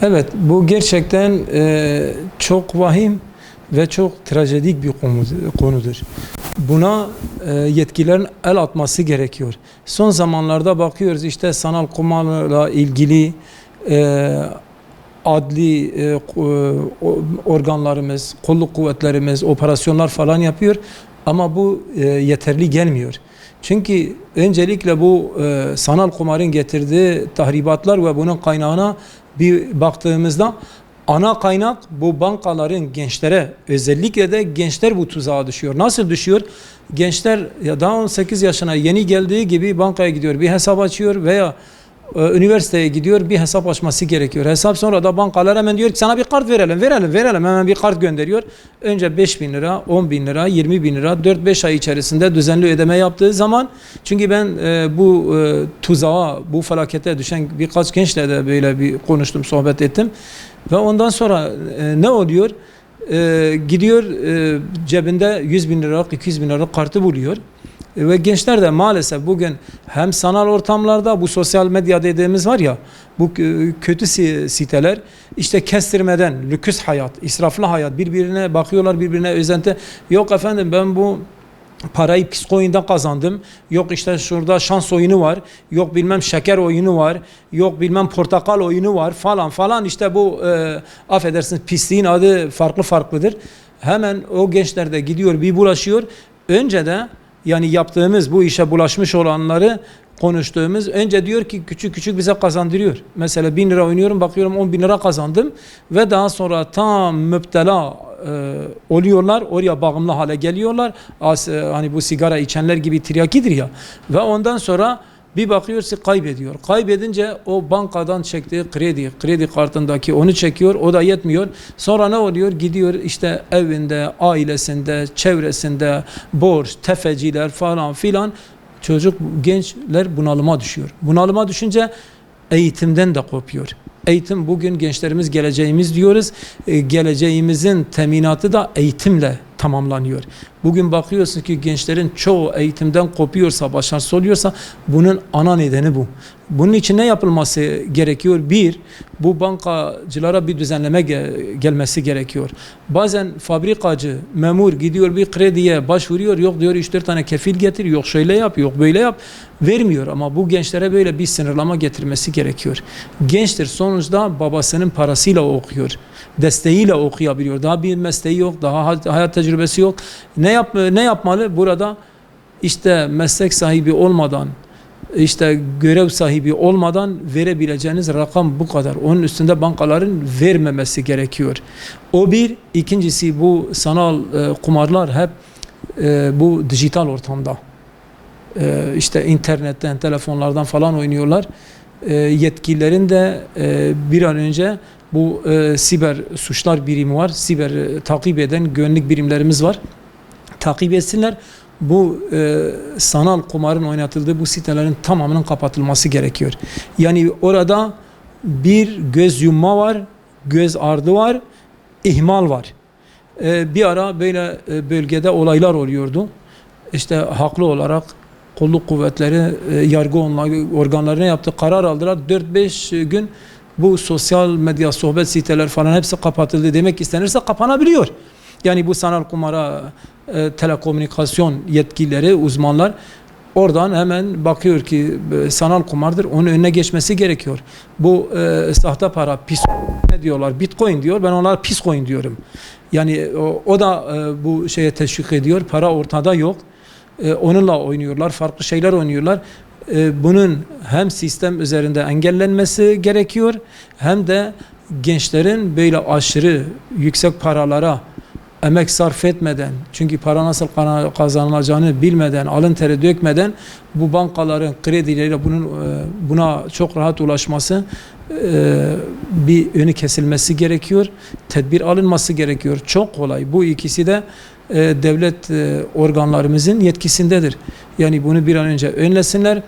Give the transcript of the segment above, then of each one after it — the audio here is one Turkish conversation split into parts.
Evet, bu gerçekten çok vahim ve çok trajedik bir konudur. Buna yetkililerin el atması gerekiyor. Son zamanlarda bakıyoruz işte sanal kumarla ilgili adli organlarımız, kolluk kuvvetlerimiz operasyonlar falan yapıyor ama bu yeterli gelmiyor. Çünkü öncelikle bu sanal kumarın getirdiği tahribatlar ve bunun kaynağına bir baktığımızda ana kaynak bu bankaların gençlere, özellikle de gençler bu tuzağa düşüyor. Nasıl düşüyor? Gençler ya daha 18 yaşına yeni geldiği gibi bankaya gidiyor, bir hesap açıyor veya üniversiteye gidiyor, bir hesap açması gerekiyor. Hesap sonra da bankalar hemen diyor ki sana bir kart verelim hemen bir kart gönderiyor. Önce 5.000 lira, 10.000 lira, 20.000 lira 4-5 ay içerisinde düzenli ödeme yaptığı zaman, çünkü ben bu tuzağa, bu felakete düşen birkaç gençle de böyle bir konuştum, sohbet ettim ve ondan sonra ne oluyor? Gidiyor cebinde 100.000 liralık, 200.000 liralık kartı buluyor. Ve gençler de maalesef bugün hem sanal ortamlarda, bu sosyal medya dediğimiz var ya, bu kötü siteler işte kestirmeden lüks hayat, israflı hayat, birbirine bakıyorlar, birbirine özenti. Yok efendim ben bu parayı Piscoin'den kazandım. Yok işte şurada şans oyunu var. Yok bilmem şeker oyunu var. Yok bilmem portakal oyunu var falan falan. İşte bu affedersiniz pisliğin adı farklıdır. Hemen o gençler de gidiyor bir bulaşıyor. Önce de yani yaptığımız bu işe bulaşmış olanları konuştuğumuz önce diyor ki küçük bize kazandırıyor. Mesela 1.000 lira oynuyorum, bakıyorum 10.000 lira kazandım ve daha sonra tam müptela oluyorlar, oraya bağımlı hale geliyorlar. Hani bu sigara içenler gibi tiryakidir ya, ve ondan sonra bir bakıyorsun kaybediyor. Kaybedince o bankadan çektiği kredi kartındaki onu çekiyor, o da yetmiyor. Sonra ne oluyor? Gidiyor işte evinde, ailesinde, çevresinde borç, tefeciler falan filan. Gençler bunalıma düşüyor. Bunalıma düşünce eğitimden de kopuyor. Eğitim, bugün gençlerimiz geleceğimiz diyoruz. Geleceğimizin teminatı da eğitimle tamamlanıyor. Bugün bakıyorsun ki gençlerin çoğu eğitimden kopuyorsa, başarısız oluyorsa bunun ana nedeni bu. Bunun için ne yapılması gerekiyor? Bir, bu bankacılara bir düzenleme gelmesi gerekiyor. Bazen fabrikacı, memur gidiyor bir krediye başvuruyor. Yok diyor 3-4 tane kefil getir, yok şöyle yap, yok böyle yap. Vermiyor, ama bu gençlere böyle bir sınırlama getirmesi gerekiyor. Gençtir sonuçta babasının parasıyla okuyor. Desteğiyle okuyabiliyor. Daha bir mesleği yok, daha hayat tecrübesi yok. Ne yapmalı? Burada işte meslek sahibi olmadan, işte görev sahibi olmadan verebileceğiniz rakam bu kadar. Onun üstünde bankaların vermemesi gerekiyor. O bir. İkincisi, bu sanal kumarlar hep bu dijital ortamda. İşte internetten, telefonlardan falan oynuyorlar. Yetkililerin de bir an önce bu siber suçlar birimi var. Siber takip eden güvenlik birimlerimiz var. Takip etsinler. Bu sanal kumarın oynatıldığı bu sitelerin tamamının kapatılması gerekiyor. Yani orada bir göz yumma var, göz ardı var, ihmal var. Bir ara böyle bölgede olaylar oluyordu. İşte haklı olarak kolluk kuvvetleri, yargı organlarına yaptı, karar aldılar. 4-5 gün bu sosyal medya, sohbet siteler falan hepsi kapatıldı. Demek istenirse kapanabiliyor. Yani bu sanal kumara telekomünikasyon yetkilileri, uzmanlar oradan hemen bakıyor ki sanal kumardır, onun önüne geçmesi gerekiyor. Bu sahte para, ne diyorlar? Bitcoin diyor, ben onlara Piscoin diyorum. Yani o da bu şeye teşvik ediyor. Para ortada yok. Onunla oynuyorlar, farklı şeyler oynuyorlar. Bunun hem sistem üzerinde engellenmesi gerekiyor, hem de gençlerin böyle aşırı yüksek paralara emek sarf etmeden, çünkü para nasıl kazanılacağını bilmeden, alın teri dökmeden bu bankaların kredileriyle buna çok rahat ulaşması, bir önü kesilmesi gerekiyor. Tedbir alınması gerekiyor. Çok kolay. Bu ikisi de devlet organlarımızın yetkisindedir. Yani bunu bir an önce önlesinler.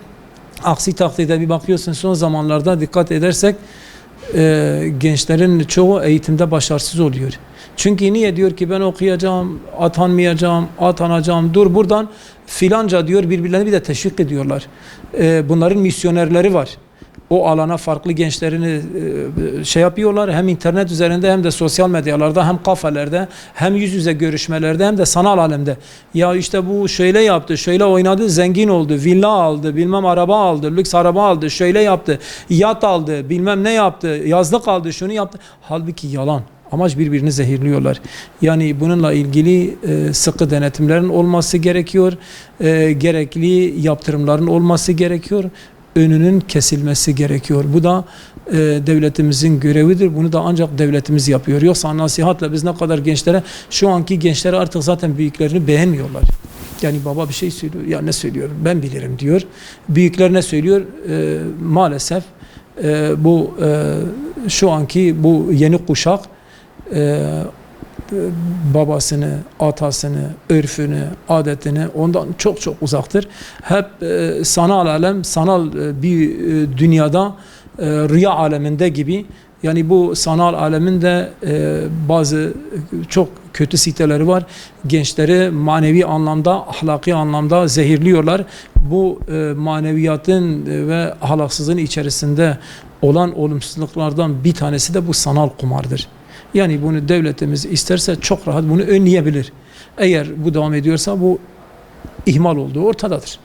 Aksi takdirde bir bakıyorsun son zamanlarda dikkat edersek gençlerin çoğu eğitimde başarısız oluyor. Çünkü niye? Diyor ki ben okuyacağım, atanacağım, dur buradan filanca diyor, birbirlerini bir de teşvik ediyorlar. Bunların misyonerleri var. o alana farklı gençlerini şey yapıyorlar. Hem internet üzerinde hem de sosyal medyalarda hem kafelerde hem yüz yüze görüşmelerde hem de sanal alemde. Ya işte bu şöyle yaptı, şöyle oynadı, zengin oldu, villa aldı, bilmem araba aldı, lüks araba aldı, şöyle yaptı, yat aldı, bilmem ne yaptı, yazlık aldı, şunu yaptı. Halbuki yalan. Amaç birbirini zehirliyorlar. Yani bununla ilgili sıkı denetimlerin olması gerekiyor. Gerekli yaptırımların olması gerekiyor. Önünün kesilmesi gerekiyor. Bu da devletimizin görevidir. Bunu da ancak devletimiz yapıyor. Yoksa nasihatla biz ne kadar gençlere, şu anki gençlere artık zaten büyüklerini beğenmiyorlar. Yani baba bir şey söylüyor. Ya ne söylüyor? Ben bilirim diyor. Büyükler ne söylüyor? Maalesef bu şu anki bu yeni kuşak babasını, atasını, örfünü, adetini ondan çok çok uzaktır. Hep sanal alem, sanal bir dünyada rüya aleminde gibi. Yani bu sanal alemin de bazı çok kötü siteleri var. Gençleri manevi anlamda, ahlaki anlamda zehirliyorlar. Bu maneviyatın ve ahlaksızlığın içerisinde olan olumsuzluklardan bir tanesi de bu sanal kumardır. Yani bunu devletimiz isterse çok rahat bunu önleyebilir. Eğer bu devam ediyorsa bu ihmal olduğu ortadadır.